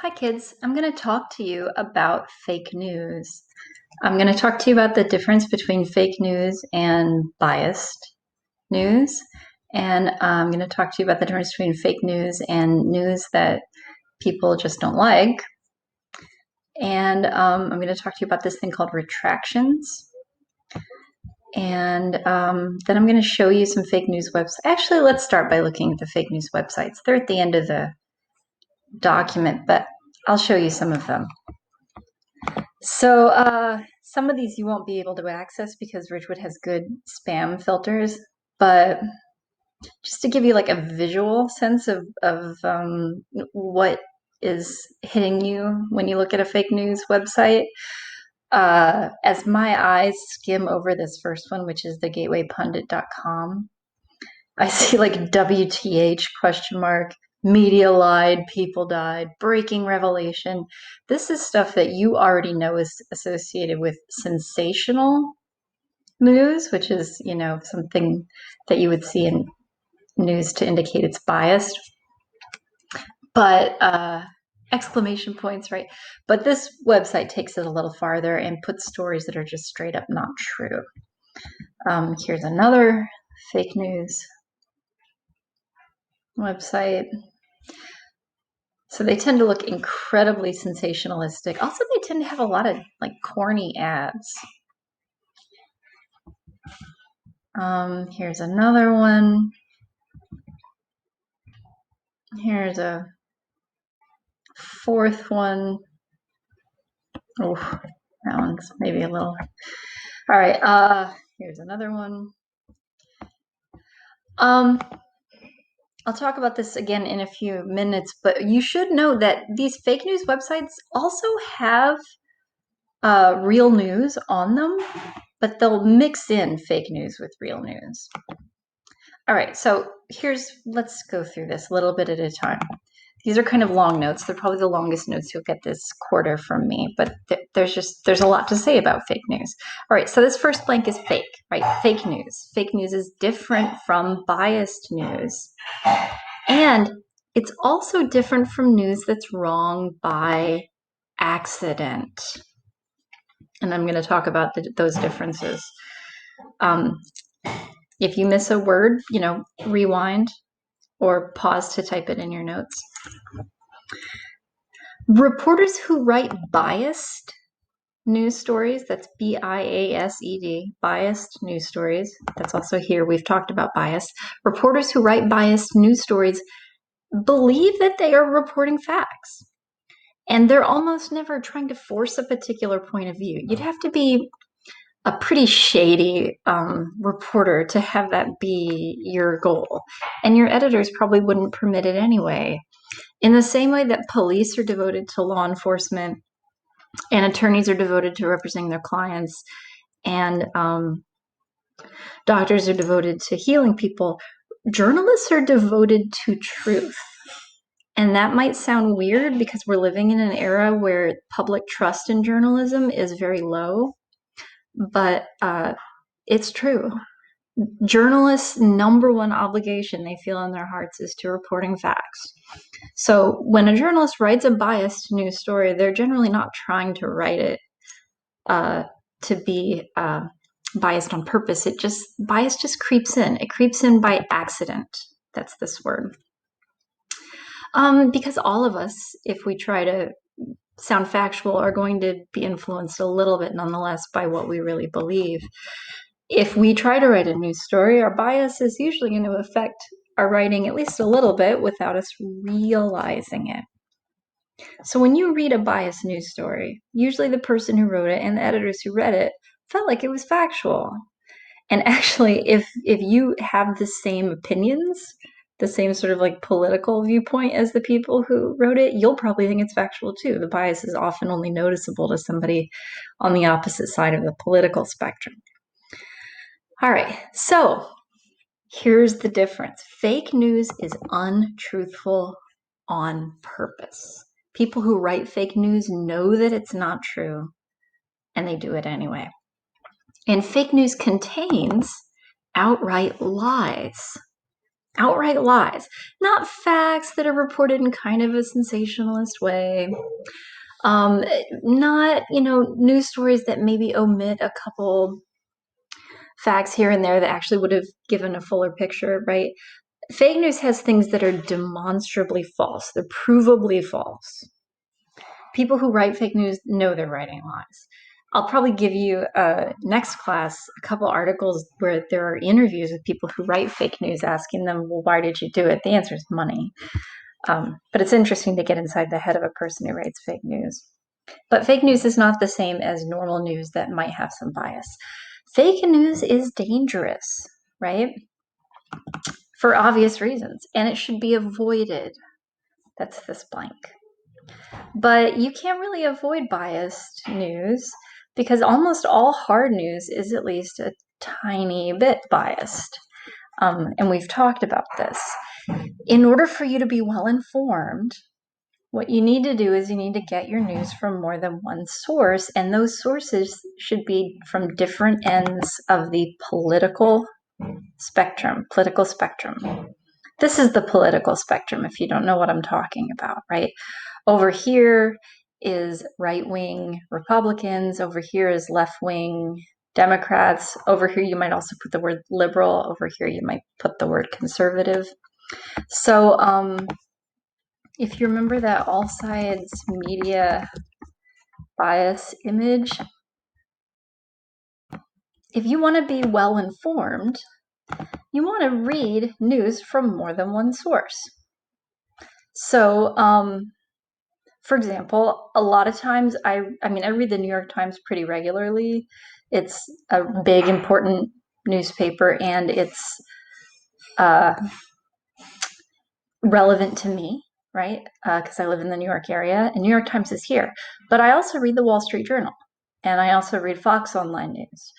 Hi kids, I'm going to talk to you about fake news. I'm going to talk to you about the difference between fake news and biased news. And I'm going to talk to you about the difference between fake news and news that people just don't like. And I'm going to talk to you about this thing called retractions. And then I'm going to show you some fake news websites. Actually, let's start by looking at the fake news websites. They're at the end of the document, but I'll show you some of them. So some of these you won't be able to access because Ridgewood has good spam filters, but just to give you like a visual sense of what is hitting you when you look at a fake news website, as my eyes skim over this first one, which is the gatewaypundit.com, I see like WTH question mark, media lied, people died, breaking revelation. This is stuff that you already know is associated with sensational news, which is, something that you would see in news to indicate it's biased. But exclamation points, right? But this website takes it a little farther and puts stories that are just straight up not true. Here's another fake news website. So they tend to look incredibly sensationalistic. Also, they tend to have a lot of like corny ads. Here's another one. Here's a fourth one. Oh, that one's maybe a little. All right. Here's another one. I'll talk about this again in a few minutes, but you should know that these fake news websites also have real news on them, but they'll mix in fake news with real news. All right, so let's go through this a little bit at a time. These are kind of long notes. They're probably the longest notes you'll get this quarter from me, but there's a lot to say about fake news. All right, so this first blank is fake, right? Fake news. Fake news is different from biased news. And it's also different from news that's wrong by accident. And I'm going to talk about those differences. If you miss a word, rewind or pause to type it in your notes. Reporters who write biased news stories, that's BIASED, biased news stories. That's also here. We've talked about bias. Reporters who write biased news stories believe that they are reporting facts. And they're almost never trying to force a particular point of view. You'd have to be a pretty shady reporter to have that be your goal. And your editors probably wouldn't permit it anyway. In the same way that police are devoted to law enforcement and attorneys are devoted to representing their clients and doctors are devoted to healing people, journalists are devoted to truth. And that might sound weird because we're living in an era where public trust in journalism is very low, but it's true. Journalists' number one obligation they feel in their hearts is to reporting facts. So when a journalist writes a biased news story, they're generally not trying to write it to be biased on purpose. Bias just creeps in. It creeps in by accident. That's this word. Because all of us, if we try to sound factual, are going to be influenced a little bit nonetheless by what we really believe. If we try to write a news story, our bias is usually going to affect our writing at least a little bit without us realizing it. So when you read a biased news story, usually the person who wrote it and the editors who read it felt like it was factual. And actually, if you have the same opinions, the same sort of like political viewpoint as the people who wrote it, you'll probably think it's factual too. The bias is often only noticeable to somebody on the opposite side of the political spectrum. All right, so here's the difference. Fake news is untruthful on purpose. People who write fake news know that it's not true, and they do it anyway. And fake news contains outright lies. outright lies, not facts that are reported in kind of a sensationalist way. Not, news stories that maybe omit a couple facts here and there that actually would have given a fuller picture, right? Fake news has things that are demonstrably false. They're provably false. People who write fake news know they're writing lies. I'll probably give you next class a couple articles where there are interviews with people who write fake news, asking them, well, why did you do it? The answer is money. But it's interesting to get inside the head of a person who writes fake news. But fake news is not the same as normal news that might have some bias. Fake news is dangerous, right? For obvious reasons, and it should be avoided. That's this blank. But you can't really avoid biased news because almost all hard news is at least a tiny bit biased. And we've talked about this. In order for you to be well informed, what you need to do is you need to get your news from more than one source, and those sources should be from different ends of the political spectrum. This is the political spectrum, if you don't know what I'm talking about, right? Over here is right-wing Republicans. Over here is left-wing Democrats. Over here, you might also put the word liberal. Over here, you might put the word conservative. So if you remember that all sides media bias image, if you want to be well informed, you want to read news from more than one source. So, for example, a lot of times I read the New York Times pretty regularly. It's a big, important newspaper, and it's relevant to me, right? Because I live in the New York area, and New York Times is here. But I also read the Wall Street Journal, and I also read Fox Online News,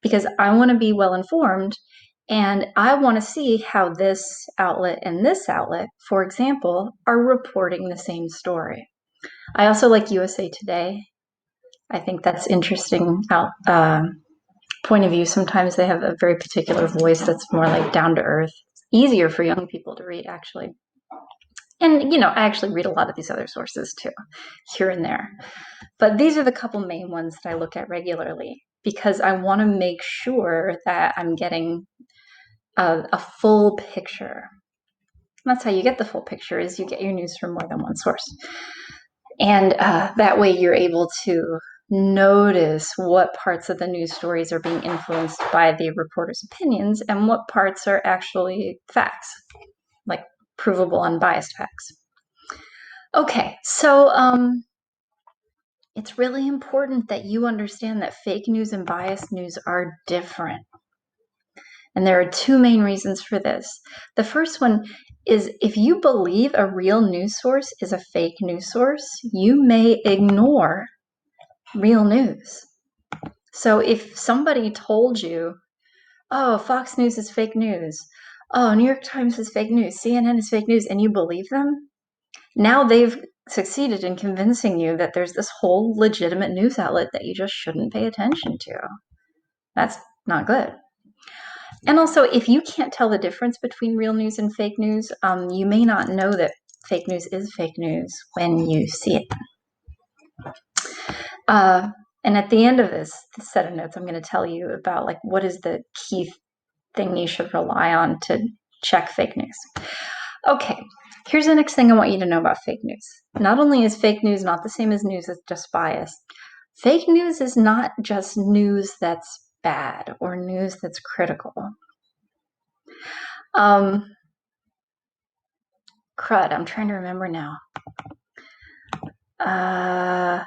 because I want to be well informed, and I want to see how this outlet and this outlet, for example, are reporting the same story. I also like USA Today. I think that's interesting point of view. Sometimes they have a very particular voice that's more like down to earth. It's easier for young people to read, actually. And, I actually read a lot of these other sources too, here and there. But these are the couple main ones that I look at regularly because I want to make sure that I'm getting a full picture. And that's how you get the full picture, is you get your news from more than one source. And that way you're able to notice what parts of the news stories are being influenced by the reporter's opinions and what parts are actually facts, like provable, unbiased facts. Okay, so it's really important that you understand that fake news and biased news are different. And there are two main reasons for this. The first one is if you believe a real news source is a fake news source, you may ignore real news. So if somebody told you, oh, Fox News is fake news, oh, New York Times is fake news, CNN is fake news, and you believe them, now they've succeeded in convincing you that there's this whole legitimate news outlet that you just shouldn't pay attention to. That's not good. And also, if you can't tell the difference between real news and fake news, you may not know that fake news is fake news when you see it. And at the end of this set of notes, I'm going to tell you about what is the key thing you should rely on to check fake news. Okay, here's the next thing I want you to know about fake news. Not only is fake news not the same as news that's just biased, fake news is not just news that's bad or news that's critical. Crud, I'm trying to remember now. I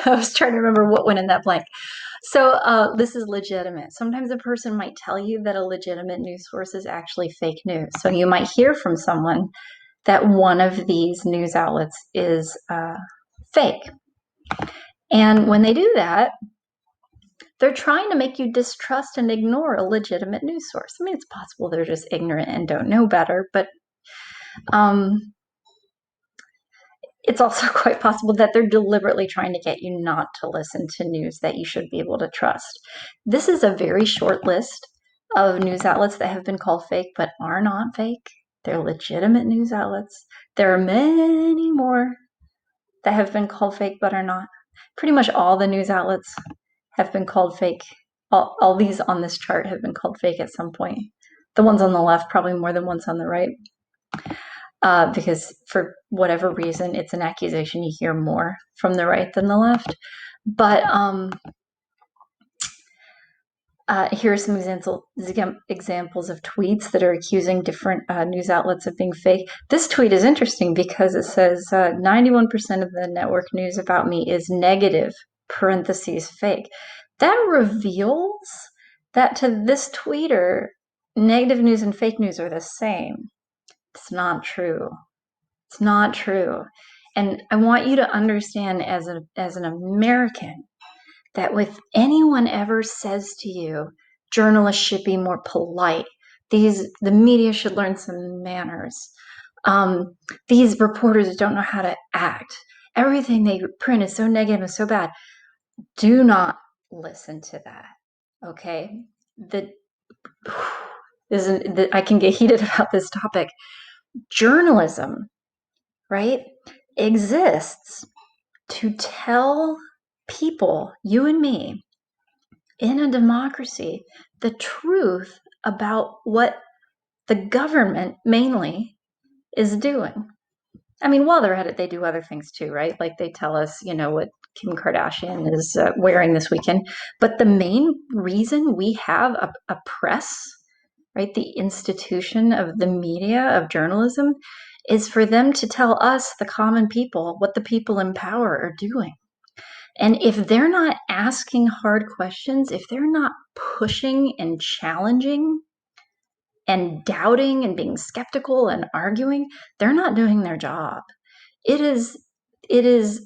was trying to remember what went in that blank. So this is legitimate. Sometimes a person might tell you that a legitimate news source is actually fake news. So you might hear from someone that one of these news outlets is fake. And when they do that, they're trying to make you distrust and ignore a legitimate news source. I mean, it's possible they're just ignorant and don't know better, but it's also quite possible that they're deliberately trying to get you not to listen to news that you should be able to trust. This is a very short list of news outlets that have been called fake but are not fake. They're legitimate news outlets. There are many more that have been called fake but are not. Pretty much all the news outlets have been called fake. All these on this chart have been called fake at some point. The ones on the left probably more than ones on the right. Because for whatever reason, it's an accusation you hear more from the right than the left. But here are some examples of tweets that are accusing different news outlets of being fake. This tweet is interesting because it says 91% of the network news about me is negative, parentheses, fake. That reveals that to this tweeter, negative news and fake news are the same. It's not true. It's not true. And I want you to understand as an American that if anyone ever says to you, journalists should be more polite, the media should learn some manners, these reporters don't know how to act, everything they print is so negative and so bad, do not listen to that. Okay? I can get heated about this topic. Journalism, right, exists to tell people, you and me, in a democracy, the truth about what the government mainly is doing. I mean, while they're at it, they do other things too, right? Like they tell us, what Kim Kardashian is wearing this weekend. But the main reason we have a press, right, the institution of the media, of journalism, is for them to tell us, the common people, what the people in power are doing. And if they're not asking hard questions, if they're not pushing and challenging and doubting and being skeptical and arguing, they're not doing their job. It is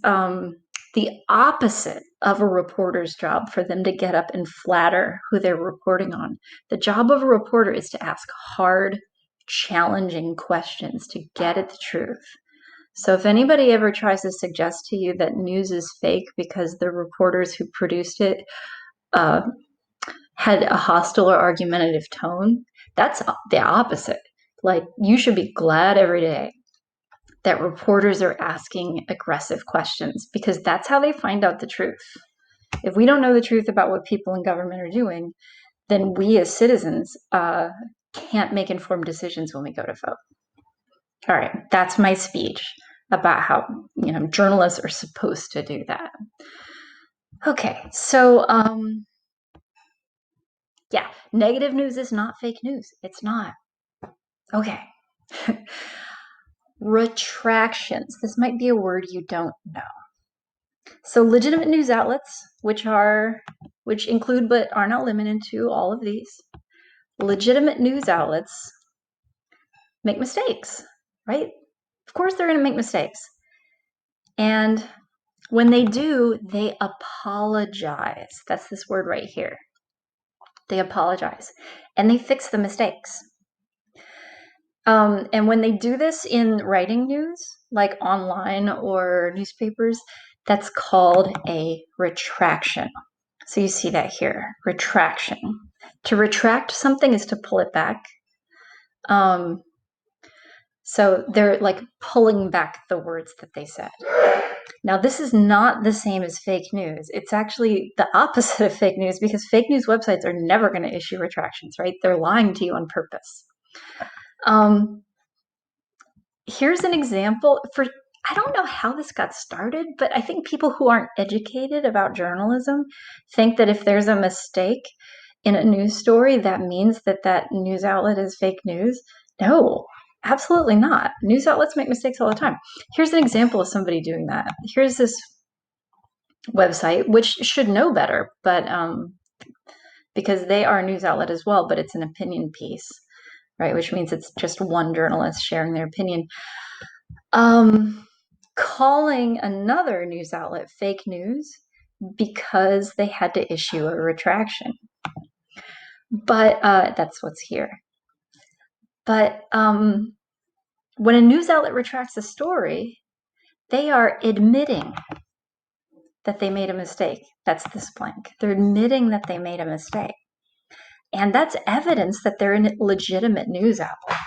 the opposite of a reporter's job for them to get up and flatter who they're reporting on. The job of a reporter is to ask hard, challenging questions to get at the truth. So if anybody ever tries to suggest to you that news is fake because the reporters who produced it had a hostile or argumentative tone, that's the opposite. Like, you should be glad every day that reporters are asking aggressive questions, because that's how they find out the truth. If we don't know the truth about what people in government are doing, then we as citizens can't make informed decisions when we go to vote. All right, that's my speech about how journalists are supposed to do that. Okay, so yeah, negative news is not fake news. It's not. Okay. Retractions. This might be a word you don't know. So legitimate news outlets, which include but are not limited to all of these, legitimate news outlets make mistakes, right? Of course they're going to make mistakes. And when they do, they apologize. That's this word right here. They apologize. And they fix the mistakes. And when they do this in writing news, like online or newspapers, that's called a retraction. So you see that here, retraction. To retract something is to pull it back. So they're like pulling back the words that they said. Now, this is not the same as fake news. It's actually the opposite of fake news, because fake news websites are never going to issue retractions, right? They're lying to you on purpose. Here's an example I don't know how this got started, but I think people who aren't educated about journalism think that if there's a mistake in a news story, that means that news outlet is fake news. No, absolutely not. News outlets make mistakes all the time. Here's an example of somebody doing that. Here's this website, which should know better, but because they are a news outlet as well, but it's an opinion piece, right? Which means it's just one journalist sharing their opinion. Calling another news outlet fake news because they had to issue a retraction. But that's what's here. But when a news outlet retracts a story, they are admitting that they made a mistake. That's this blank. They're admitting that they made a mistake. And that's evidence that they're a legitimate news outlet.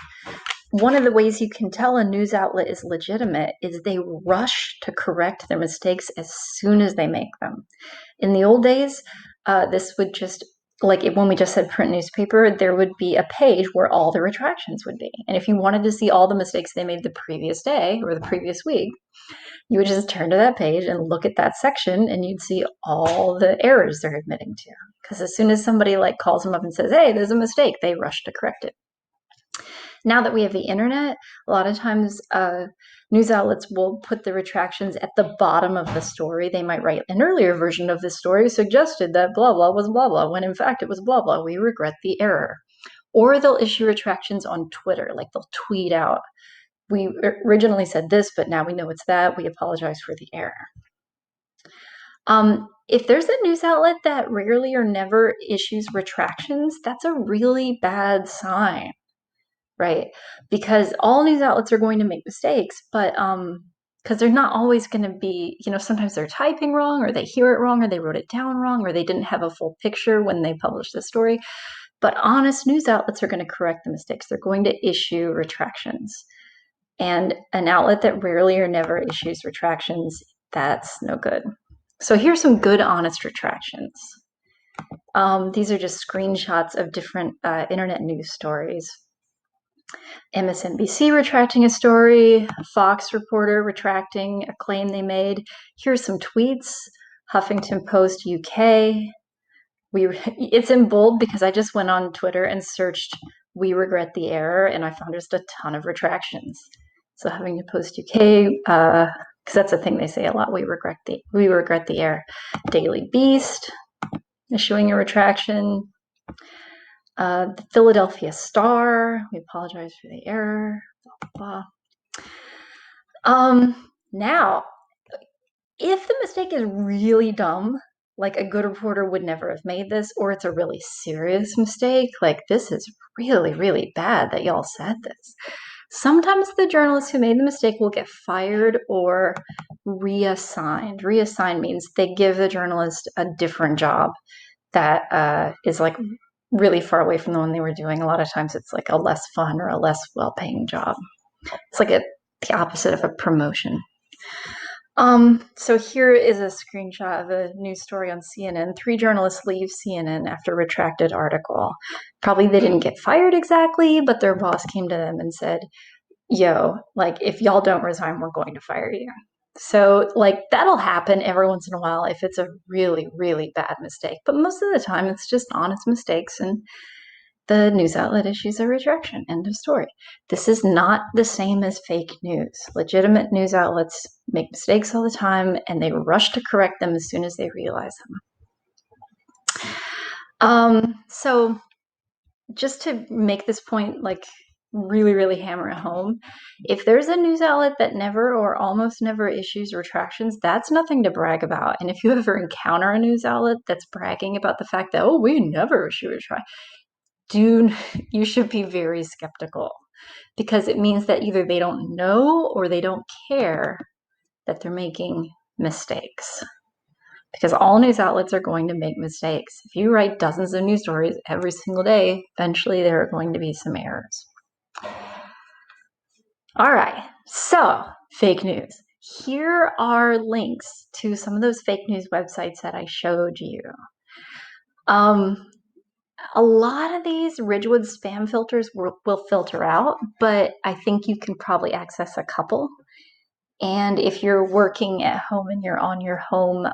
One of the ways you can tell a news outlet is legitimate is they rush to correct their mistakes as soon as they make them. In the old days, this would just, like when we just said print newspaper, there would be a page where all the retractions would be. And if you wanted to see all the mistakes they made the previous day or the previous week, you would just turn to that page and look at that section and you'd see all the errors they're admitting to. Because as soon as somebody like calls them up and says, hey, there's a mistake, they rush to correct it. Now that we have the internet, a lot of times news outlets will put the retractions at the bottom of the story. They might write an earlier version of this story suggested that blah, blah was blah, blah, when in fact it was blah, blah. We regret the error. Or they'll issue retractions on Twitter, like they'll tweet out, we originally said this, but now we know it's that. We apologize for the error. If there's a news outlet that rarely or never issues retractions, that's a really bad sign, right? Because all news outlets are going to make mistakes, but because they're not always going to be, sometimes they're typing wrong, or they hear it wrong, or they wrote it down wrong, or they didn't have a full picture when they published the story. But honest news outlets are going to correct the mistakes. They're going to issue retractions. And an outlet that rarely or never issues retractions, that's no good. So here's some good, honest retractions. These are just screenshots of different internet news stories. MSNBC retracting a story, a Fox reporter retracting a claim they made. Here's some tweets. Huffington Post UK. It's in bold because I just went on Twitter and searched "we regret the error" and I found just a ton of retractions. So Huffington Post UK, because that's a thing they say a lot. We regret the error. Daily Beast issuing a retraction. The Philadelphia Star, we apologize for the error. Blah, blah. Now, if the mistake is really dumb, like a good reporter would never have made this, or it's a really serious mistake, like this is really, really bad that y'all said this. Sometimes the journalist who made the mistake will get fired or reassigned. Reassigned means they give the journalist a different job that is like really far away from the one they were doing. A lot of times it's like a less fun or a less well-paying job. It's like the opposite of a promotion. So here is a screenshot of a news story on CNN. 3 journalists leave CNN after a retracted article. Probably they didn't get fired exactly, but their boss came to them and said, yo, like if y'all don't resign, we're going to fire you. So like that'll happen every once in a while if it's a really, really bad mistake. But most of the time it's just honest mistakes and the news outlet issues a retraction. End of story. This is not the same as fake news. Legitimate news outlets make mistakes all the time and they rush to correct them as soon as they realize them. So just to make this point like really, really hammer it home, if there's a news outlet that never or almost never issues retractions, that's nothing to brag about. And if you ever encounter a news outlet that's bragging about the fact that, oh, we never issue a retraction, you should be very skeptical, because it means that either they don't know or they don't care that they're making mistakes. Because all news outlets are going to make mistakes. If you write dozens of news stories every single day, eventually there are going to be some errors. All right, so fake news. Here are links to some of those fake news websites that I showed you. A lot of these Ridgewood spam filters will filter out, but I think you can probably access a couple. And if you're working at home and you're on your home,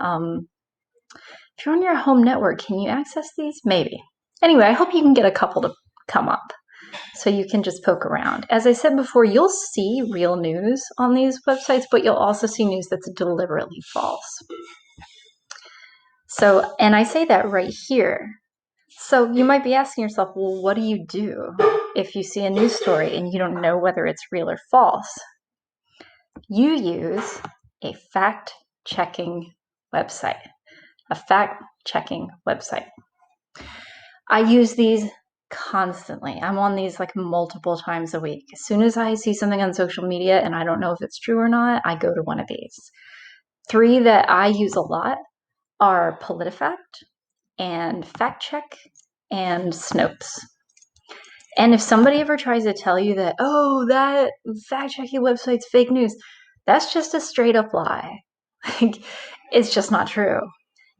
if you're on your home network, can you access these? Maybe. Anyway, I hope you can get a couple to come up so you can just poke around. As I said before, you'll see real news on these websites, but you'll also see news that's deliberately false. So, and I say that right here. So you might be asking yourself, well, what do you do if you see a news story and you don't know whether it's real or false? You use a fact-checking website. A fact-checking website. I use these constantly. I'm on these like multiple times a week. As soon as I see something on social media and I don't know if it's true or not, I go to one of these. 3 that I use a lot are PolitiFact and FactCheck and Snopes. And if somebody ever tries to tell you that, oh, that fact-checking website's fake news, that's just a straight up lie. Like, it's just not true.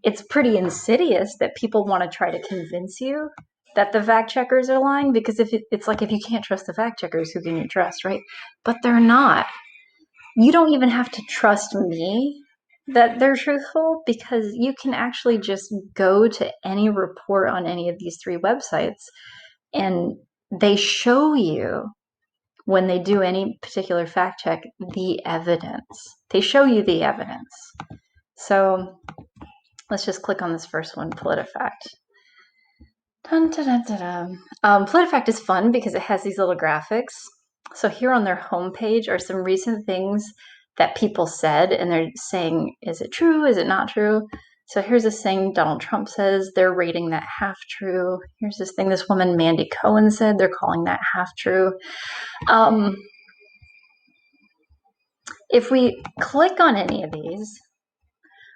It's pretty insidious that people want to try to convince you that the fact checkers are lying, because it's like, if you can't trust the fact checkers, who can you trust, right? But they're not. You don't even have to trust me that they're truthful, because you can actually just go to any report on any of these three websites and they show you, when they do any particular fact check, the evidence. They show you the evidence. So let's just click on this first one, PolitiFact. Dun, dun, dun, dun, dun. PolitiFact is fun because it has these little graphics. So here on their homepage are some recent things that people said, and they're saying, is it true? Is it not true? So here's this thing Donald Trump says, they're rating that half true. Here's this thing this woman Mandy Cohen said, they're calling that half true. If we click on any of these,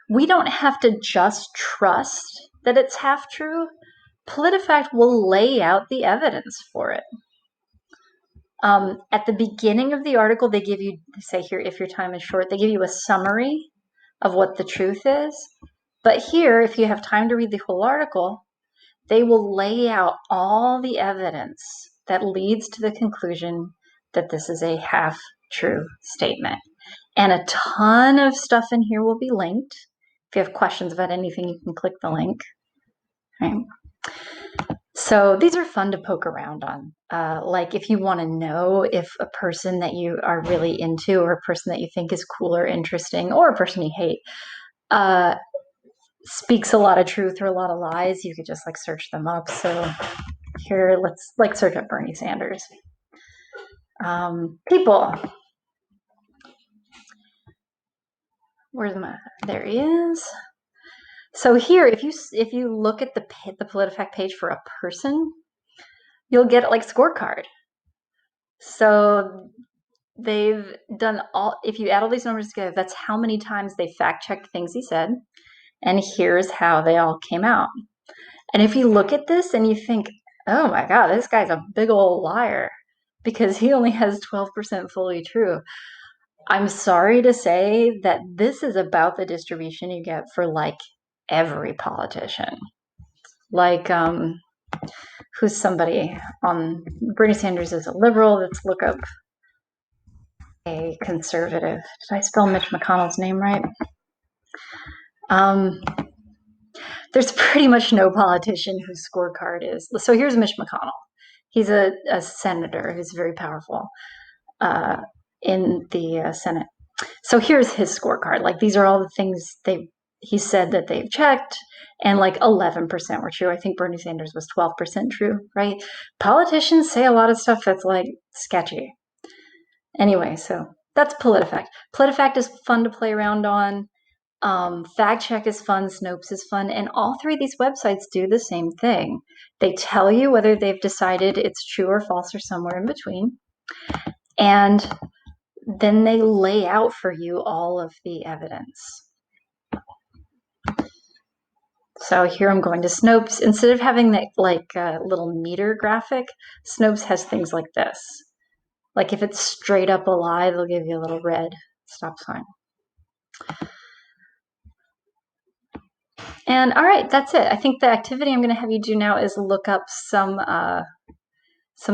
we don't have to just trust that it's half true. PolitiFact will lay out the evidence for it. At the beginning of the article, they give you, say here, if your time is short, they give you a summary of what the truth is. But here, if you have time to read the whole article, they will lay out all the evidence that leads to the conclusion that this is a half-true statement. And a ton of stuff in here will be linked. If you have questions about anything, you can click the link. Right? So these are fun to poke around on. Like if you want to know if a person that you are really into, or a person that you think is cool or interesting, or a person you hate, speaks a lot of truth or a lot of lies, you could just like search them up. So here, let's like search up Bernie Sanders. People. Where's my? There he is. So here, if you look at the PolitiFact page for a person, you'll get like scorecard. So they've done all, if you add all these numbers together, that's how many times they fact checked things he said. And here's how they all came out. And if you look at this and you think, oh my God, this guy's a big old liar because he only has 12% fully true. I'm sorry to say that this is about the distribution you get for like every politician. Like, who's somebody on Bernie Sanders is a liberal. Let's look up a conservative. Did I spell Mitch McConnell's name right? There's pretty much no politician whose scorecard is. So here's Mitch McConnell. He's a senator who's very powerful in the Senate. So here's his scorecard. Like these are all the things he said that they've checked, and like 11% were true. I think Bernie Sanders was 12% true, right? Politicians say a lot of stuff that's like sketchy. Anyway, so that's PolitiFact. PolitiFact is fun to play around on. Fact Check is fun, Snopes is fun, and all three of these websites do the same thing. They tell you whether they've decided it's true or false or somewhere in between, and then they lay out for you all of the evidence. So here I'm going to Snopes. Instead of having that like little meter graphic, Snopes has things like this. Like if it's straight up a lie, they'll give you a little red stop sign. And all right, that's it. I think the activity I'm going to have you do now is look up some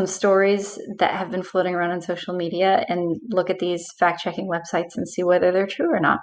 stories that have been floating around on social media and look at these fact-checking websites and see whether they're true or not.